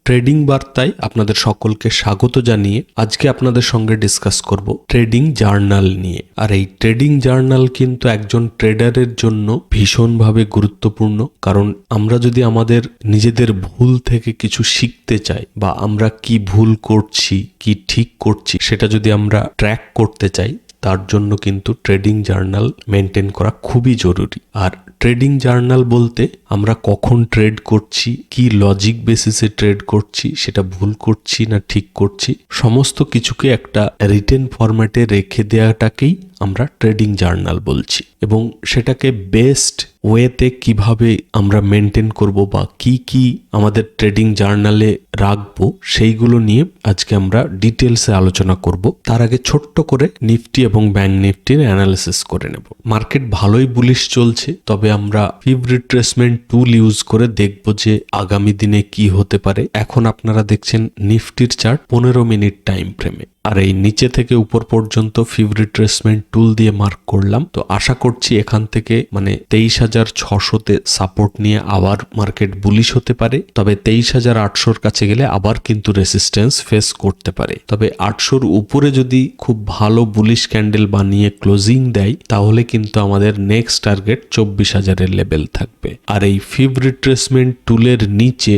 Trading বার্তায় আপনাদের সকলকে স্বাগত জানিয়ে আজকে আপনাদের সঙ্গে ডিসকাস করব ট্রেডিং জার্নাল নিয়ে। আর এই ট্রেডিং জার্নাল কিন্তু একজন ট্রেডারের জন্য ভীষণভাবে গুরুত্বপূর্ণ, কারণ আমরা যদি আমাদের নিজেদের ভুল থেকে কিছু শিখতে চাই বা আমরা কি ভুল করছি কি ঠিক করছি সেটা যদি আমরা ট্র্যাক করতে চাই, তার জন্য কিন্তু ট্রেডিং জার্নাল মেনটেন করা খুবই জরুরি। আর ট্রেডিং জার্নাল বলতে আমরা কখন ট্রেড করছি, কি লজিক বেসিসে ট্রেড করছি, সেটা ভুল করছি না ঠিক করছি, সমস্ত কিছুকে একটা রিটেন ফরম্যাটে রেখে দেওয়াটাকেই আমরা ট্রেডিং জার্নাল বলছি। এবং সেটাকে বেস্ট ওয়েতে কিভাবে আমরা মেনটেন করব বা কি কি আমাদের ট্রেডিং জার্নালে রাখবো সেইগুলো নিয়ে আজকে আমরা ডিটেলসে আলোচনা করব। তার আগে ছোট্ট করে নিফটি এবং ব্যাংক নিফটির অ্যানালিসিস করে নেব। মার্কেট ভালোই বুলিশ চলছে, তবে আমরা ফিব রিট্রেসমেন্ট টুল ইউজ করে দেখব যে আগামী দিনে কি হতে পারে। এখন আপনারা দেখছেন নিফটির চার্ট 15 মিনিট টাইম ফ্রেমে, আর এই নিচে থেকে উপর পর্যন্ত ফিব রিট্রেসমেন্ট টুল দিয়ে মার্ক করলাম। তো আশা করছি এখান থেকে 23,600-তে সাপোর্ট নিয়ে আবার মার্কেট বুলিশ হতে পারে, তবে 23,800-র কাছে গেলে আবার কিন্তু রেসিস্টেন্স ফেস করতে পারে। তবে 800-র উপরে যদি খুব ভালো বুলিশ ক্যান্ডেল বানিয়ে ক্লোজিং দেয়, তাহলে কিন্তু আমাদের নেক্সট টার্গেট 24,000-এর লেভেল থাকবে। আর এই ফিব রিট্রেসমেন্ট টুলের নিচে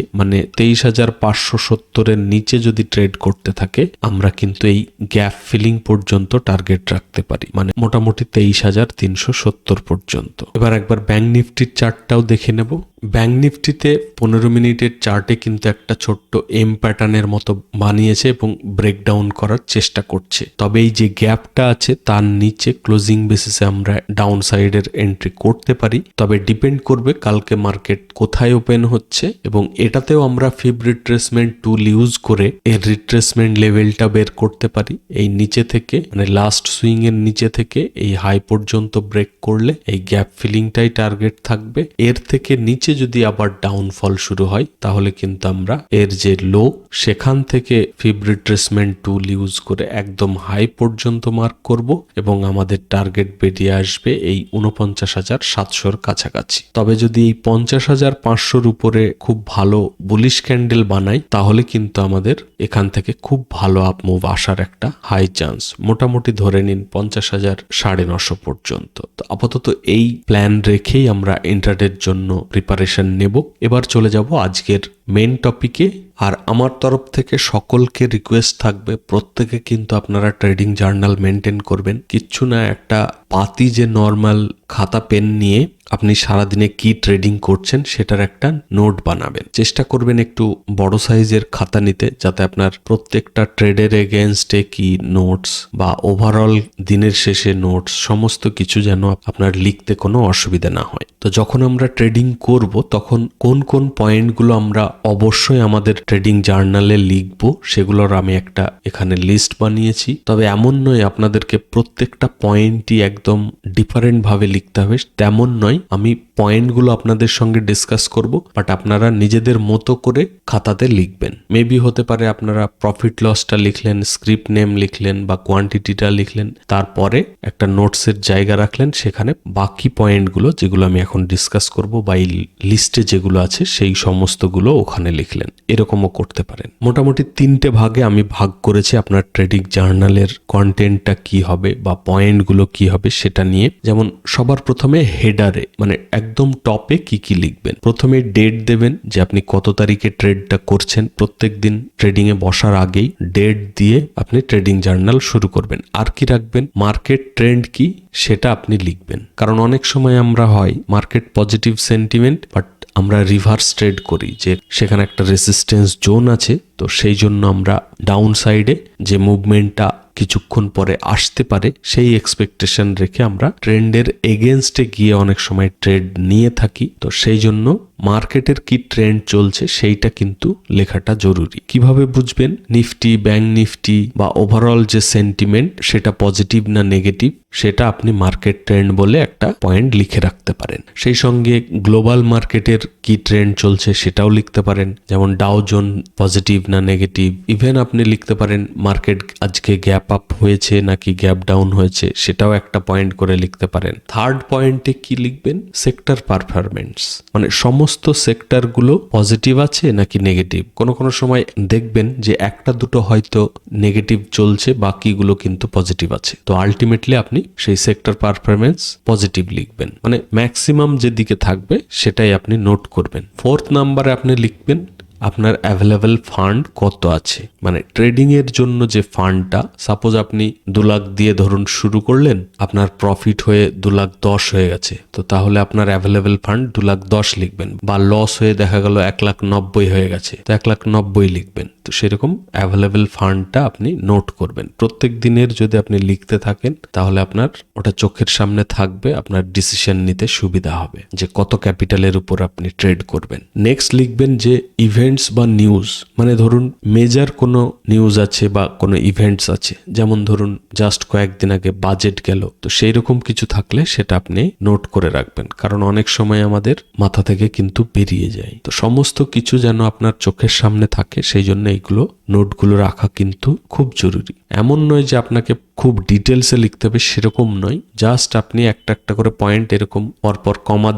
23,570-এর নিচে যদি ট্রেড করতে থাকে, আমরা কিন্তু এই গ্যাপ ফিলিং পর্যন্ত টার্গেট রাখতে পারি, মোটামুটি 23,370 পর্যন্ত। এবার একবার ব্যাংক নিফটির চার্টটাও দেখে নেব। ব্যাংক নিফটিতে 15 মিনিটের চার্টে কিন্তু একটা ছোট্ট এম প্যাটার্নের মতো বানিয়েছে এবং ব্রেকডাউন করার চেষ্টা করছে। তবে এই যে গ্যাপটা আছে তার নিচে ক্লোজিং বেসিসে আমরা ডাউন সাইডের এন্ট্রি করতে পারি, তবে ডিপেন্ড করবে কালকে মার্কেট কোথায় ওপেন হচ্ছে। এবং এটাতেও আমরা ফিব রিট্রেসমেন্ট টুল ইউজ করে এর রিট্রেসমেন্ট লেভেলটা বের করতে পারি। এই নিচে থেকে লাস্ট সুইং এর নিচে থেকে এই হাই পর্যন্ত ব্রেক করলে এই গ্যাপ ফিলিংটাই টার্গেট থাকবে। এর থেকে নিচে যদি আবার ডাউনফল শুরু হয়, তাহলে কিন্তু আমরা এর যে লো সেখান থেকে ফিব রিট্রেসমেন্ট টুল ইউজ করে একদম হাই পর্যন্ত মার্ক করব এবং আমাদের টার্গেট বেরিয়ে আসবে এই 49,700-র কাছাকাছি। তবে যদি এই 50,500-র উপরে খুব ভালো বুলিশ ক্যান্ডেল বানাই, তাহলে কিন্তু আমাদের এখান থেকে খুব ভালো আপ মুভ আসার একটা হাই চান্স। মোটামুটি ধরে নিন 50,950 পর্যন্ত। তো আপাতত এই প্ল্যান রেখেই আমরা ইন্টারডের জন্য প্রিপারেশন নেব। এবার চলে যাব আজকের মেন টপিকে। আর আমার তরফ থেকে সকলকে রিকোয়েস্ট থাকবে, প্রত্যেকে কিন্তু আপনারা ট্রেডিং জার্নাল মেনটেন করবেন। কিচ্ছু না, একটা পাতি যে নর্মাল খাতা পেন নিয়ে আপনি সারাদিনে কি ট্রেডিং করছেন সেটার একটা নোট বানাবেন। চেষ্টা করবেন একটু বড় সাইজের খাতা নিতে, যাতে আপনার প্রত্যেকটা ট্রেডের এগেনস্টে কি নোটস বা ওভারঅল দিনের শেষে নোটস সমস্ত কিছু যেন আপনার লিখতে কোনো অসুবিধা না হয়। তো যখন আমরা ট্রেডিং করব, তখন কোন কোন পয়েন্টগুলো আমরা অবশ্যই আমাদের ট্রেডিং জার্নালে লিখব, সেগুলোর আমি একটা এখানে লিস্ট বানিয়েছি। তবে এমন নয় আপনাদেরকে প্রত্যেকটা পয়েন্টই একদম ডিফারেন্ট ভাবে লিখতে হবে, তেমন নয়। আমি পয়েন্টগুলো আপনাদের সঙ্গে ডিসকাস করব, বাট আপনারা নিজেদের মতো করে খাতাতে লিখবেন। মেবি হতে পারে আপনারা প্রফিট লসটা লিখলেন, স্ক্রিপ্ট নেম লিখলেন বা কোয়ান্টিটিটা লিখলেন, তারপরে একটা নোটসের জায়গা রাখলেন, সেখানে বাকি পয়েন্টগুলো যেগুলো আমি এখন ডিসকাস করব বা এই লিস্টে যেগুলো আছে সেই সমস্তগুলো ওখানে লিখলেন। এরকমও করতে পারেন। মোটামুটি 3টে ভাগে আমি ভাগ করেছি আপনার ট্রেডিং জার্নালের কন্টেন্টটা কি হবে বা পয়েন্টগুলো কি হবে সেটা নিয়ে। যেমন সবার প্রথমে হেডারে একদম টপে কি কি লিখবেন। প্রথমে ডেট দেবেন যে আপনি কত তারিখে ট্রেডটা করছেন। প্রত্যেক দিন ট্রেডিং এ বসার আগেই ডেট দিয়ে আপনি ট্রেডিং জার্নাল শুরু করবেন। আর কি রাখবেন, মার্কেট ট্রেন্ড কি সেটা আপনি লিখবেন। কারণ অনেক সময় আমরা হয় মার্কেট পজিটিভ সেন্টিমেন্ট, বাট আমরা রিভার্স ট্রেড করি যে সেখানে একটা রেসিস্টেন্স জোন আছে, তো সেই জন্য আমরা ডাউন সাইডে যে মুভমেন্টটা কিছুক্ষণ পরে আসতে পারে সেই এক্সপেকটেশন রেখে আমরা ট্রেন্ডের এগেনস্টে গিয়ে অনেক সময় ট্রেড নিয়ে থাকি। তো সেই জন্য মার্কেটের কি ট্রেন্ড চলছে সেইটা কিন্তু লেখাটা জরুরি। কিভাবে বুঝবেন নিফটি, ব্যাংক নিফটি বা ওভারঅল যে সেন্টিমেন্ট সেটা পজিটিভ না নেগেটিভ, সেটা আপনি মার্কেট ট্রেন্ড বলে একটা পয়েন্ট লিখে রাখতে পারেন। সেই সঙ্গে গ্লোবাল মার্কেটের কি ট্রেন্ড চলছে সেটাও লিখতে পারেন, যেমন ডাও জোন পজিটিভ না নেগেটিভ। ইভেন আপনি লিখতে পারেন মার্কেট আজকে গ্যাপ আপ হয়েছে নাকি গ্যাপ ডাউন হয়েছে, সেটাও একটা পয়েন্ট করে লিখতে পারেন। থার্ড পয়েন্টে কি লিখবেন, সেক্টর পারফরমেন্স, সমস্ত সমস্ত সেক্টরগুলো পজিটিভ আছে নাকি নেগেটিভ। কোনো কোনো সময় দেখবেন যে একটা দুটো হয়তো নেগেটিভ চলছে, বাকিগুলো কিন্তু পজিটিভ আছে। তো আলটিমেটলি আপনি সেই সেক্টর পারফরমেন্স পজিটিভ লিখবেন, মানে ম্যাক্সিমাম যেদিকে থাকবে সেটাই আপনি নোট করবেন। 4th নাম্বারে আপনি লিখবেন আপনার অ্যাভেলেবল ফান্ড কত আছে, মানে ট্রেডিং এর জন্য যে ফান্ডটা, সাপোজ আপনি 2 লাখ দিয়ে ধরুন শুরু করলেন, আপনার প্রফিট হয়ে 2,10,000 হয়ে গেছে, তো তাহলে আপনার অ্যাভেলেবল ফান্ড 2,10,000 লিখবেন। বা লস হয়ে দেখা গেল 1,90,000 হয়ে গেছে, তো 1,90,000 লিখবেন। তো সেরকম অ্যাভেলেবল ফান্ডটা আপনি নোট করবেন। প্রত্যেক দিনের যদি আপনি লিখতে থাকেন তাহলে আপনার ওটা চোখের সামনে থাকবে, আপনার ডিসিশন নিতে সুবিধা হবে যে কত ক্যাপিটালের উপর আপনি ট্রেড করবেন। নেক্সট লিখবেন যে ইভেন্টস বা নিউজ, মানে ধরুন মেজর কোনো নিউজ আছে বা কোনো ইভেন্টস আছে, যেমন ধরুন জাস্ট কয়েকদিন আগে বাজেট গেল, তো সেই রকম কিছু থাকলে সেটা আপনি নোট করে রাখবেন, কারণ অনেক সময় আমাদের মাথা থেকে কিন্তু বেরিয়ে যায়। তো সমস্ত কিছু যেন আপনার চোখের সামনে থাকে, সেই জন্য এইগুলো নোটগুলো রাখা কিন্তু খুব জরুরি। এমন নয় যে আপনাকে খুব ডিটেলসে লিখতে হবে, সেরকম নয়, জাস্ট আপনি একটা একটা করে পয়েন্ট এরকম পরপর কমা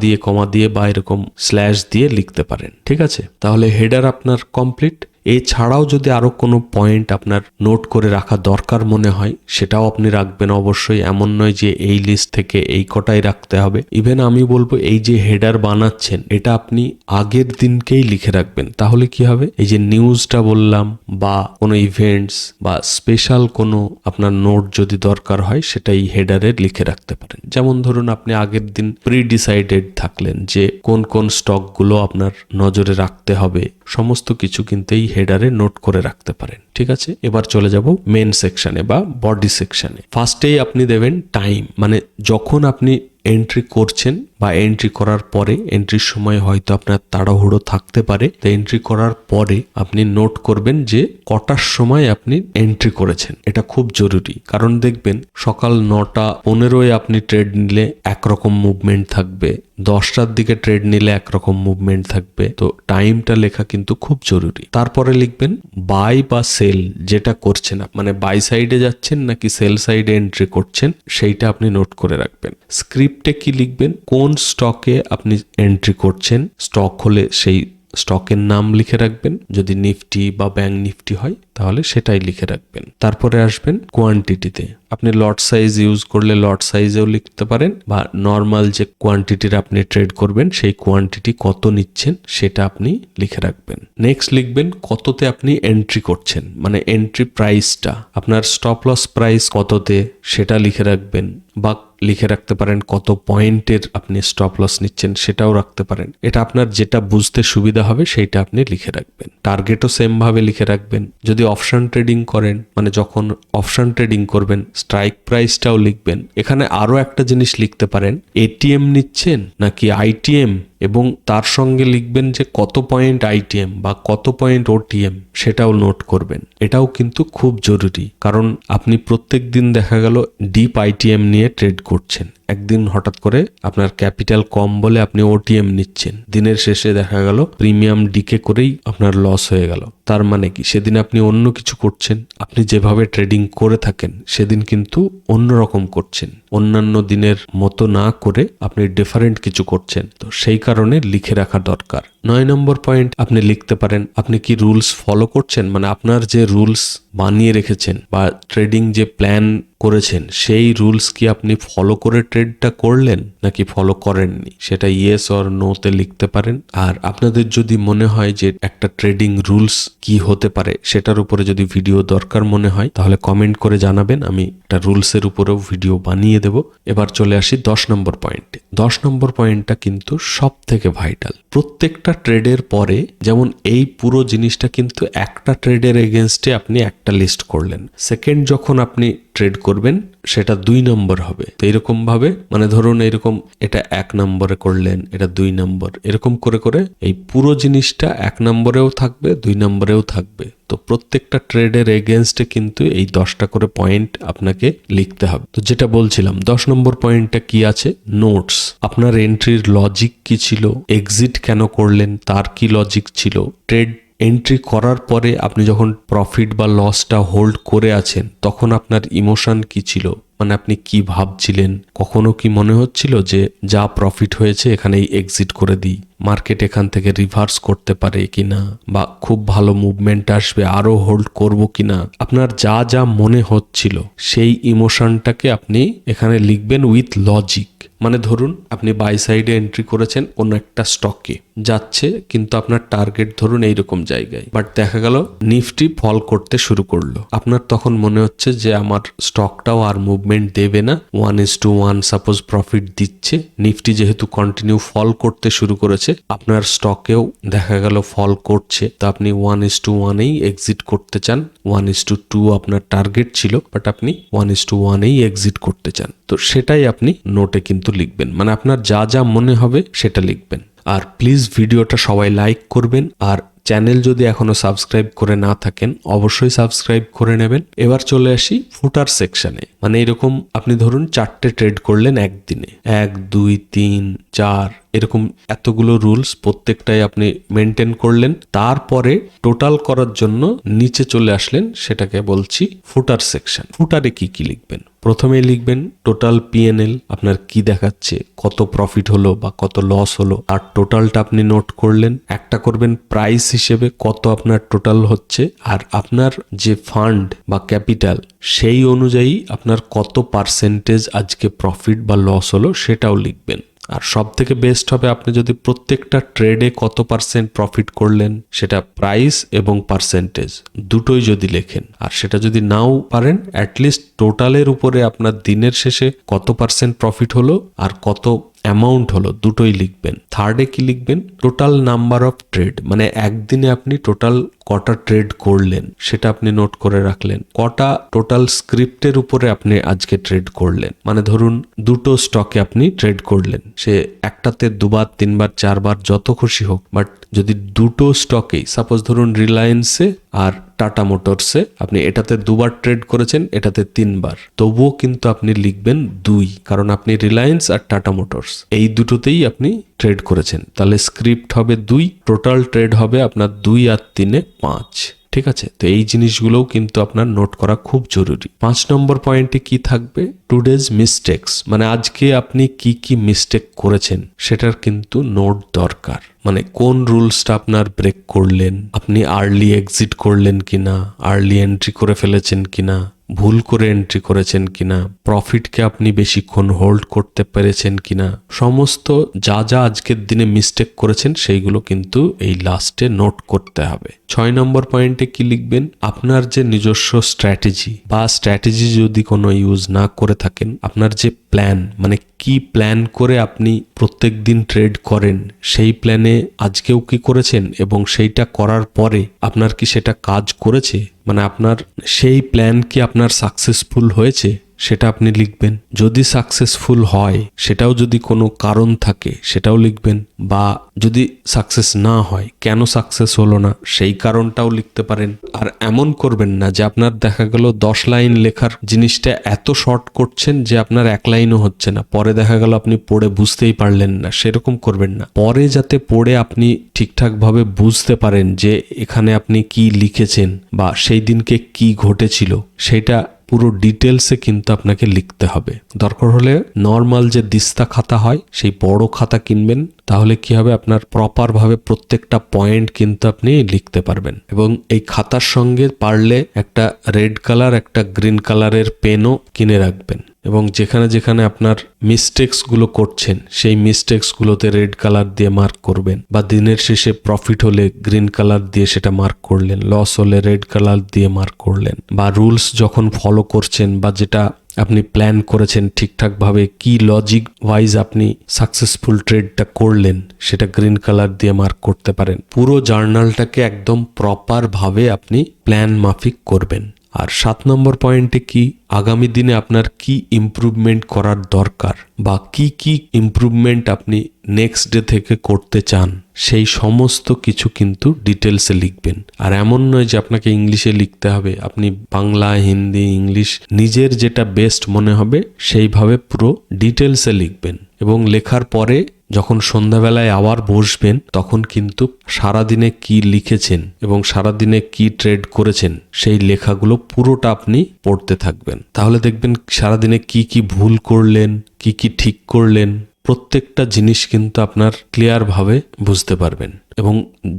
দিয়ে বা এরকম স্ল্যাশ দিয়ে লিখতে পারেন, ঠিক আছে। তাহলে হেডার আপনার কমপ্লিট। এছাড়াও যদি আরো কোনো পয়েন্ট আপনার নোট করে রাখা দরকার মনে হয় সেটাও আপনি রাখবেন অবশ্যই। এমন নয় যে এই লিস্ট থেকে এই কটাই রাখতে হবে। ইভেন আমি বলবো এই যে হেডার বানাচ্ছেন এটা আপনি আগের দিনকেই লিখে রাখবেন, তাহলে কি হবে, এই যে নিউজটা বললাম বা কোনো ইভেন্টস বা স্পেশাল কোনো আপনার নোট যদি দরকার হয় সেটা এই হেডারে লিখে রাখতে পারেন। যেমন ধরুন আপনি আগের দিন প্রি ডিসাইডেড থাকলেন যে কোন কোন স্টকগুলো আপনার নজরে রাখতে হবে, সমস্ত কিছু কিন্তু এই হেডারে নোট করে রাখতে পারেন, ঠিক আছে। এবার চলে যাব মেন সেকশনে বা বডি সেকশনে। ফার্স্টেই আপনি দেবেন টাইম, মানে যখন আপনি এন্ট্রি করছেন বা এন্ট্রি করার পরে, এন্ট্রির সময় হয়তো আপনার তাড়াহুড়ো থাকতে পারে, তো এন্ট্রি করার পরে আপনি নোট করবেন যে কটার সময় আপনি এন্ট্রি করেছেন। এটা খুব জরুরি, কারণ দেখবেন সকাল 9:15 আপনি ট্রেড নিলে একরকম মুভমেন্ট থাকবে, 10টার দিকে ট্রেড নিলে একরকম মুভমেন্ট থাকবে। তো টাইমটা লেখা কিন্তু খুব জরুরি। তারপরে লিখবেন বাই বা সেল যেটা করছেন, মানে বাই সাইডে যাচ্ছেন নাকি সেল সাইডে এন্ট্রি করছেন সেইটা আপনি নোট করে রাখবেন। স্ক্রিপ্টে কি লিখবেন, কোন স্টকে আপনি এন্ট্রি করছেন, স্টক হলে সেই স্টকের নাম লিখে রাখবেন, যদি নিফটি বা ব্যাংক নিফটি হয় তাহলে সেটাই লিখে রাখবেন। তারপরে আসবেন কোয়ান্টিটিতে, আপনি লট সাইজ ইউজ করলে লট সাইজেও লিখতে পারেন, বা নর্মাল যে কোয়ান্টিটির আপনি ট্রেড করবেন সেই কোয়ান্টিটি কত নিচ্ছেন সেটা আপনি লিখে রাখবেন। নেক্সট লিখবেন কততে আপনি এন্ট্রি করছেন, মানে এন্ট্রি প্রাইসটা, আপনার স্টপ লস প্রাইস কততে সেটা লিখে রাখবেন, বা লিখে রাখতে পারেন কত পয়েন্টের আপনি স্টপ লস নিচ্ছেন সেটাও রাখতে পারেন। এটা আপনার যেটা বুঝতে সুবিধা হবে সেইটা আপনি লিখে রাখবেন। টার্গেটও সেম ভাবে লিখে রাখবেন। যদি অপশন ট্রেডিং করেন, মানে যখন অপশন ট্রেডিং করবেন স্ট্রাইক প্রাইসটাও লিখবেন। এখানে আরো একটা জিনিস লিখতে পারেন, এটিএম নিচ্ছেন নাকি আইটিএম, এবং তার সঙ্গে লিখবেন যে কত পয়েন্ট আইটিএম বা কত পয়েন্ট ওটিএম সেটাও নোট করবেন। এটাও কিন্তু খুব জরুরি, কারণ আপনি প্রত্যেক দিন দেখা গেল ডিপ আইটিএম নিয়ে ট্রেড করছেন, একদিন হঠাৎ করে আপনার ক্যাপিটাল কম বলে আপনি ওটিএম নিচ্ছেন, দিনের শেষে দেখা গেল প্রিমিয়াম ডিকে করেই আপনার লস হয়ে গেল। তার মানে কি, সেদিন আপনি অন্য কিছু করছেন, আপনি যেভাবে ট্রেডিং করে থাকেন সেদিন কিন্তু অন্যরকম করছেন, অন্যান্য দিনের মতো না করে আপনি ডিফারেন্ট কিছু করছেন। তো সেই কারণে লিখে রাখা দরকার। 9 নম্বর পয়েন্ট আপনি লিখতে পারেন আপনি কি রুলস ফলো করছেন, মানে আপনার যে রুলস বানিয়ে রেখেছেন বা ট্রেডিং যে প্ল্যান করেছেন সেই রুলস কি আপনি ফলো করে ট্রেডটা করলেন নাকি ফলো করেননি, সেটা ইয়েস অর নোতে লিখতে পারেন। আর আপনাদের যদি মনে হয় যে একটা ট্রেডিং রুলস কি হতে পারে সেটার উপরে যদি ভিডিও দরকার মনে হয় তাহলে কমেন্ট করে জানাবেন, আমি একটা রুলসের উপরেও ভিডিও বানিয়ে দেব। এবার চলে আসি 10 নম্বর পয়েন্টে। 10 নম্বর পয়েন্টটা কিন্তু সব থেকে ভাইটাল। প্রত্যেকটা ট্রেডের পরে, যেমন এই পুরো জিনিসটা কিন্তু একটা ট্রেডের এগেনস্টে আপনি একটা লিস্ট করলেন, সেকেন্ড যখন আপনি ট্রেড করবেন সেটা 2 নম্বর হবে। তো এরকম ভাবে, মানে ধরুন এরকম এটা 1 নম্বরে করলেন, এটা 2 নম্বর, এরকম করে করে এই পুরো জিনিসটা 1 নম্বরেও থাকবে 2 নম্বরেও থাকবে। তো প্রত্যেকটা ট্রেডের এগেনস্টে কিন্তু এই 10টা করে পয়েন্ট আপনাকে লিখতে হবে। তো যেটা বলছিলাম 10 নম্বর পয়েন্টটা কি আছে, নোটস, আপনার এন্ট্রির লজিক কি ছিল, এক্সিট কেন করলেন তার কি লজিক ছিল, ট্রেড এন্ট্রি করার পরে আপনি যখন প্রফিট বা লসটা হোল্ড করে আছেন তখন আপনার ইমোশন কি ছিল, মানে আপনি কি ভাবছিলেন? কখনো কি মনে হচ্ছিল যে যা প্রফিট হয়েছে এখানেই এক্সিট করে দিই, মার্কেট এখান থেকে রিভার্স করতে পারে কিনা, বা খুব ভালো মুভমেন্ট আসবে আরো হোল্ড করব কিনা? আপনার যা যা মনে হচ্ছিল সেই ইমোশনটাকে আপনি এখানে লিখবেন উইথ লজিক। মানে ধরুন আপনি বাই সাইডে এন্ট্রি করেছেন কোনো একটা স্টকে, যাচ্ছে কিন্তু আপনার টার্গেট ধরুন এইরকম জায়গায়, বাট দেখা গেল নিফটি ফল করতে শুরু করলো। আপনার তখন মনে হচ্ছে যে আমার স্টকটাও আর মুভমেন্ট দেবে না, 1:1 সাপোজ প্রফিট দিচ্ছে, নিফটি যেহেতু কন্টিনিউ ফল করতে শুরু করেছে, আপনার স্টকেও দেখা গেল ফল করছে, তো আপনি 1:1-এই এক্সিট করতে চান। 1:2 আপনার টার্গেট ছিল, বাট আপনি 1:1-এই এক্সিট করতে চান। তো সেটাই আপনি নোটে কিন্তু লিখবেন, মানে আপনার যা যা মনে হবে সেটা লিখবেন। আর প্লিজ ভিডিওটা সবাই লাইক করবেন, আর চ্যানেল যদি এখনো সাবস্ক্রাইব করে না থাকেন অবশ্যই সাবস্ক্রাইব করে নেবেন। এবার চলে আসি ফুটার সেকশনে। মানে এরকম আপনি ধরুন 4টে ট্রেড করলেন একদিনে, 1, 2, 3, 4 এরকম এতগুলো রুলস প্রত্যেকটাই আপনি মেনটেন করলেন। তারপরে টোটাল করার জন্য নিচে চলে আসলেন, সেটাকে বলছি ফুটার সেকশন। ফুটারে কি কি লিখবেন? প্রথমে লিখবেন টোটাল পিএনএল, আপনার কি দেখাচ্ছে, কত প্রফিট হলো বা কত লস হলো, আর টোটালটা আপনি নোট করলেন। একটা করবেন প্রাইস হিসেবে কত আপনার টোটাল হচ্ছে, আর আপনার যে ফান্ড বা ক্যাপিটাল সেই অনুযায়ী আপনার কত পার্সেন্টেজ আজকে প্রফিট বা লস হলো সেটাও লিখবেন। আর সব থেকে বেস্ট হবে আপনি যদি প্রত্যেকটা ট্রেডে কত পার্সেন্ট প্রফিট করলেন সেটা প্রাইস এবং পার্সেন্টেজ দুটোই যদি লেখেন, আর সেটা যদি নাও পারেন অ্যাটলিস্ট টোটালের উপরে আপনার দিনের শেষে কত পার্সেন্ট প্রফিট হলো আর কত অ্যামাউন্ট হলো দুটোই লিখবেন। থার্ডে কি লিখবেন? টোটাল নাম্বার অফ ট্রেড, মানে একদিনে আপনি টোটাল কটা ট্রেড করলেন সেটা আপনি নোট করে রাখলেন। কটা টোটাল স্ক্রিপ্টের উপরে আপনি আজকে ট্রেড করলেন, মানে ধরুন দুটো স্টকে আপনি ট্রেড করলেন, সে একটাতে 2বার 3বার 4বার যত খুশি হোক, বাট যদি দুটো স্টকেই সাপোজ ধরুন রিলায়েন্সে আর টাটা মোটরসে আপনি এটাতে 2বার ট্রেড করেছেন, এটাতে 3বার, তবুও কিন্তু আপনি লিখবেন 2, কারণ আপনি রিলায়েন্স আর টাটা মোটরস এই দুটোতেই আপনি ট্রেড করেছেন। তাহলে স্ক্রিপ্ট হবে 2, টোটাল ট্রেড হবে আপনার 2 আর 3-এ 5। ঠিক আছে, তো এই জিনিসগুলোও কিন্তু আপনার নোট করা খুব জরুরি। 5 নম্বর পয়েন্টে কি থাকবে? টুডেজ মিস্টেক্স, মানে আজকে আপনি কি কি মিস্টেক করেছেন সেটার কিন্তু নোট দরকার। মানে কোন রুলসটা আপনার ব্রেক করলেন, আপনি আর্লি এক্সিট করলেন কিনা, আর্লি এন্ট্রি করে ফেলেছেন কিনা, ভুল করে এন্ট্রি করেছেন কিনা, প্রফিটকে আপনি বেশিক্ষণ হোল্ড করতে পেরেছেন কিনা, সমস্ত যা যা আজকের দিনে মিস্টেক করেছেন সেইগুলো কিন্তু এই লাস্টে নোট করতে হবে। 6 নম্বর পয়েন্টে কি লিখবেন? আপনার যে নিজস্ব স্ট্র্যাটেজি বা স্ট্র্যাটেজি যদি কোনো ইউজ না করে থাকেন, আপনার যে প্ল্যান, মানে কি প্ল্যান করে আপনি প্রত্যেক দিন ট্রেড করেন, সেই প্ল্যানে আজকেও কি করেছেন এবং সেইটা করার পরে আপনার কি সেটা কাজ করেছে, মানে আপনার সেই প্ল্যান কি আপনার সাকসেসফুল হয়েছে সেটা আপনি লিখবেন। যদি সাকসেসফুল হয় সেটাও যদি কোনো কারণ থাকে সেটাও লিখবেন, বা যদি সাকসেস না হয় কেন সাকসেস হলো না সেই কারণটাও লিখতে পারেন। আর এমন করবেন না যে আপনার দেখা গেল 10 লাইন লেখার জিনিসটা এত শর্ট করছেন যে আপনার 1 লাইনও হচ্ছে না, পরে দেখা গেল আপনি পড়ে বুঝতেই পারলেন না, সেরকম করবেন না। পরে যাতে পড়ে আপনি ঠিকঠাকভাবে বুঝতে পারেন যে এখানে আপনি কি লিখেছেন বা সেই দিনকে কি ঘটেছিল সেটা পুরো ডিটেলসে কিন্তু আপনাকে লিখতে হবে। দরকার হলে নর্মাল যে দিস্তা খাতা হয় সেই বড় খাতা কিনবেন, তাহলে কি হবে আপনার প্রপার ভাবে প্রত্যেকটা পয়েন্ট কিন্তু আপনি লিখতে পারবেন। এবং এই খাতার সঙ্গে পারলে একটা রেড কালার একটা গ্রিন কালারের পেনও কিনে রাখবেন, এবং যেখানে যেখানে আপনার মিস্টেক্সগুলো করছেন সেই মিস্টেক্সগুলোতে রেড কালার দিয়ে মার্ক করবেন, বা দিনের শেষে প্রফিট হলে গ্রিন কালার দিয়ে সেটা মার্ক করলেন, লস হলে রেড কালার দিয়ে মার্ক করলেন, বা রুলস যখন ফলো করছেন বা যেটা আপনি প্ল্যান করেছেন ঠিকঠাকভাবে কি লজিক ওয়াইজ আপনি সাকসেসফুল ট্রেডটা করলেন সেটা গ্রিন কালার দিয়ে মার্ক করতে পারেন। পুরো জার্নালটাকে একদম প্রপার ভাবে আপনি প্ল্যান মাফিক করবেন। আর 7 নম্বর পয়েন্টে কি, আগামী দিনে আপনার কি ইমপ্রুভমেন্ট করার দরকার বা কি কি ইমপ্রুভমেন্ট আপনি নেক্সট ডে থেকে করতে চান সেই সমস্ত কিছু কিন্তু ডিটেলসে লিখবেন। আর এমন নয় যে আপনাকে ইংলিশে লিখতে হবে, আপনি বাংলা, হিন্দি, ইংলিশ নিজের যেটা বেস্ট মনে হবে সেইভাবে পুরো ডিটেলসে লিখবেন। এবং লেখার পরে যখন সন্ধ্যাবেলায় আবার বসবেন তখন কিন্তু সারাদিনে কি লিখেছেন এবং সারাদিনে কি ট্রেড করেছেন সেই লেখাগুলো পুরোটা আপনি পড়তে থাকবেন। তাহলে দেখবেন সারাদিনে কি কি ভুল করলেন, কি কি ঠিক করলেন, প্রত্যেকটা জিনিস কিন্তু আপনার ক্লিয়ারভাবে বুঝতে পারবেন। এবং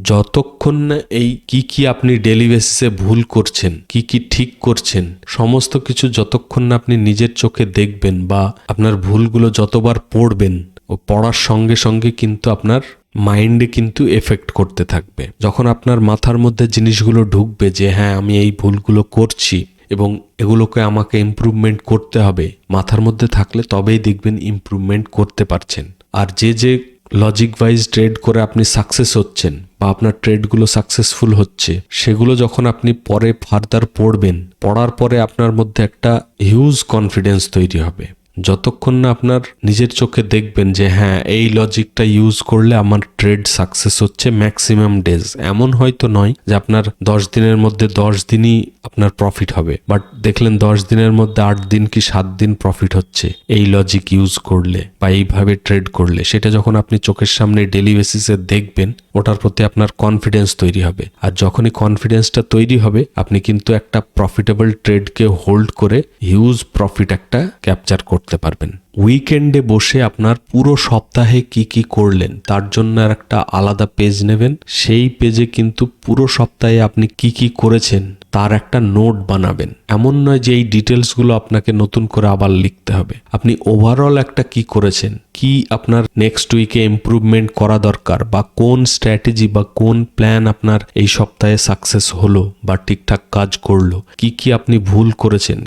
যতক্ষণ না এই কি আপনি ডেইলি বেসিসে ভুল করছেন, কি ঠিক করছেন, সমস্ত কিছু যতক্ষণ না আপনি নিজের চোখে দেখবেন বা আপনার ভুলগুলো যতবার পড়বেন, ও পড়ার সঙ্গে সঙ্গে কিন্তু আপনার মাইন্ডে কিন্তু এফেক্ট করতে থাকবে। যখন আপনার মাথার মধ্যে জিনিসগুলো ঢুকবে যে হ্যাঁ আমি এই ভুলগুলো করছি এবং এগুলোকে আমাকে ইমপ্রুভমেন্ট করতে হবে, মাথার মধ্যে থাকলে তবেই দেখবেন ইমপ্রুভমেন্ট করতে পারছেন। আর যে লজিক ওয়াইজ ট্রেড করে আপনি সাকসেস হচ্ছেন বা আপনার ট্রেডগুলো সাকসেসফুল হচ্ছে, সেগুলো যখন আপনি পরে ফার্দার পড়বেন, পড়ার পরে আপনার মধ্যে একটা হিউজ কনফিডেন্স তৈরি হবে। যতক্ষণ না আপনার নিজের চোখে দেখবেন যে হ্যাঁ এই লজিকটা ইউজ করলে আমার ট্রেড সাকসেস হচ্ছে ম্যাক্সিমাম ডেজ, এমন হয়তো নয় যে আপনার 10 দিনের মধ্যে 10 দিনই আপনার প্রফিট হবে, বাট দেখলেন 10 দিনের মধ্যে 8 দিন কি 7 দিন প্রফিট হচ্ছে এই লজিক ইউজ করলে বা এইভাবে ট্রেড করলে, সেটা যখন আপনি চোখের সামনে ডেইলি বেসিসে দেখবেন, ওটার প্রতি আপনার কনফিডেন্স তৈরি হবে। আর যখনই কনফিডেন্সটা তৈরি হবে, আপনি কিন্তু একটা প্রফিটেবল ট্রেডকে হোল্ড করে হিউজ প্রফিট একটা ক্যাপচার করতে পারবেন। উইকেন্ডে বসে আপনার পুরো সপ্তাহে কি করলেন তার জন্য আর একটা আলাদা পেজ নেবেন। সেই পেজে কিন্তু পুরো সপ্তাহে আপনি কি করেছেন তার একটা নোট বানাবেন। এমন নয় যে এই ডিটেলসগুলো আপনাকে নতুন করে আবার লিখতে হবে। আপনি ওভারঅল একটা কি করেছেন, কি আপনার নেক্সট উইকে ইমপ্রুভমেন্ট করা দরকার, বা কোন স্ট্র্যাটেজি বা কোন প্ল্যান আপনার এই সপ্তাহে সাকসেস হলো বা ঠিকঠাক কাজ করলো, কি আপনি ভুল করেছেন,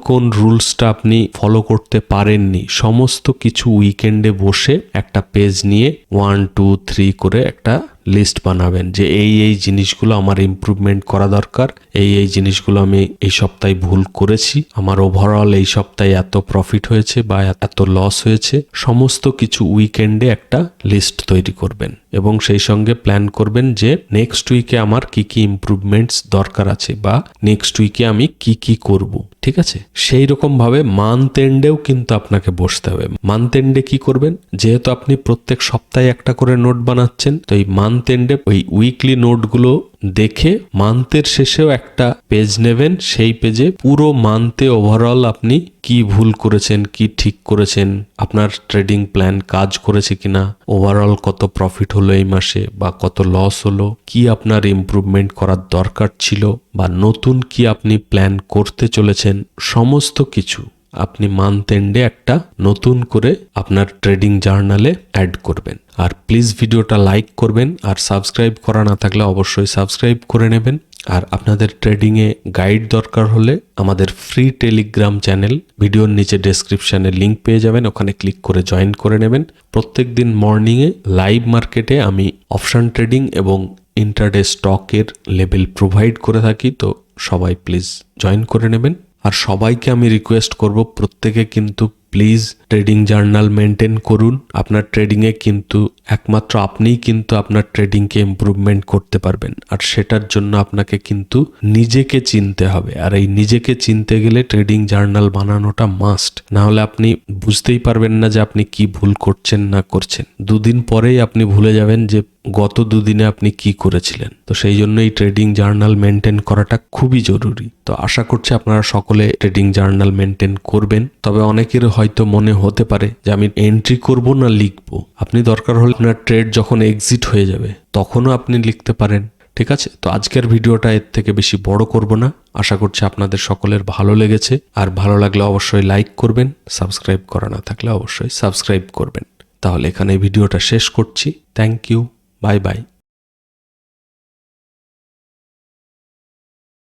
কোন রুলসটা আপনি ফলো করতে পারেননি, সমস্ত কিছু উইকেন্ডে বসে একটা পেজ নিয়ে 1 2 3 করে একটা লিস্ট বানাবেন যে এই জিনিসগুলো আমার ইমপ্রুভমেন্ট করা দরকার, এই জিনিসগুলো আমি এই সপ্তাহে ভুল করেছি, আমার ওভারঅল এই সপ্তাহে এত প্রফিট হয়েছে বা এত লস হয়েছে, সমস্ত কিছু উইকেন্ডে একটা লিস্ট তৈরি করবেন এবং সেই সঙ্গে প্ল্যান করবেন যে নেক্সট উইকে আমার কি ইমপ্রুভমেন্টস দরকার আছে বা নেক্সট উইকে আমি কি করব। ঠিক আছে, সেই রকম ভাবে মান্থ এন্ডেও কিন্তু আপনাকে বসতে হবে। মান্থ এন্ডে কি করবেন, যেহেতু আপনি প্রত্যেক সপ্তাহে একটা করে নোট বানাচ্ছেন, তো এই মান্থ এন্ডে ওই উইকলি নোটগুলো দেখে মান্থের শেষেও একটা পেজ নেবেন। সেই পেজে পুরো মান্থে ওভারঅল আপনি কি ভুল করেছেন, কি ঠিক করেছেন, আপনার ট্রেডিং প্ল্যান কাজ করেছে কিনা, ওভারঅল কত প্রফিট হলো এই মাসে বা কত লস হলো, কি আপনার ইমপ্রুভমেন্ট করার দরকার ছিল বা নতুন কি আপনি প্ল্যান করতে চলেছেন, সমস্ত কিছু আপনি মান্থ এন্ডে একটা নতুন করে আপনার ট্রেডিং জার্নালে অ্যাড করবেন। আর প্লিজ ভিডিওটা লাইক করবেন, আর সাবস্ক্রাইব করা না থাকলে অবশ্যই সাবস্ক্রাইব করে নেবেন। আর আপনাদের ট্রেডিংয়ে গাইড দরকার হলে আমাদের ফ্রি টেলিগ্রাম চ্যানেল ভিডিওর নিচে ডেসক্রিপশনে লিঙ্ক পেয়ে যাবেন, ওখানে ক্লিক করে জয়েন করে নেবেন। প্রত্যেক দিন মর্নিংয়ে লাইভ মার্কেটে আমি অপশন ট্রেডিং এবং ইন্টারডে স্টকের লেভেল প্রোভাইড করে থাকি, তো সবাই প্লিজ জয়েন করে নেবেন। আর সবাইকে আমি রিকোয়েস্ট করব, প্রত্যেকে কিন্তু প্লিজ ট্রেডিং জার্নাল মেনটেন করুন। আপনার ট্রেডিংয়ে কিন্তু একমাত্র আপনিই কিন্তু আপনার ট্রেডিংকে ইমপ্রুভমেন্ট করতে পারবেন, আর সেটার জন্য আপনাকে কিন্তু নিজেকে চিনতে হবে। আর এই নিজেকে চিনতে গেলে ট্রেডিং জার্নাল বানানোটা মাস্ট, না হলে আপনি বুঝতেই পারবেন না যে আপনি কি ভুল করছেন না করছেন। 2 দিন পরেই আপনি ভুলে যাবেন যে গত 2 দিনে আপনি কি করেছিলেন। তো সেই জন্য এই ট্রেডিং জার্নাল মেনটেন করাটা খুবই জরুরি। তো আশা করছি আপনারা সকলে ট্রেডিং জার্নাল মেনটেন করবেন। তবে অনেকের হয়তো মনে হতে পারে যে আমি এন্ট্রি করব না লিখবো। আপনি দরকার হলে আপনার ট্রেড যখন এক্সিট হয়ে যাবে তখনও আপনি লিখতে পারেন। ঠিক আছে, তো আজকের ভিডিওটা এর থেকে বেশি বড় করব না। আশা করছি আপনাদের সকলের ভালো লেগেছে, আর ভালো লাগলে অবশ্যই লাইক করবেন, সাবস্ক্রাইব করা না থাকলে অবশ্যই সাবস্ক্রাইব করবেন। তাহলে এখানে ভিডিওটা শেষ করছি। Thank you, bye by.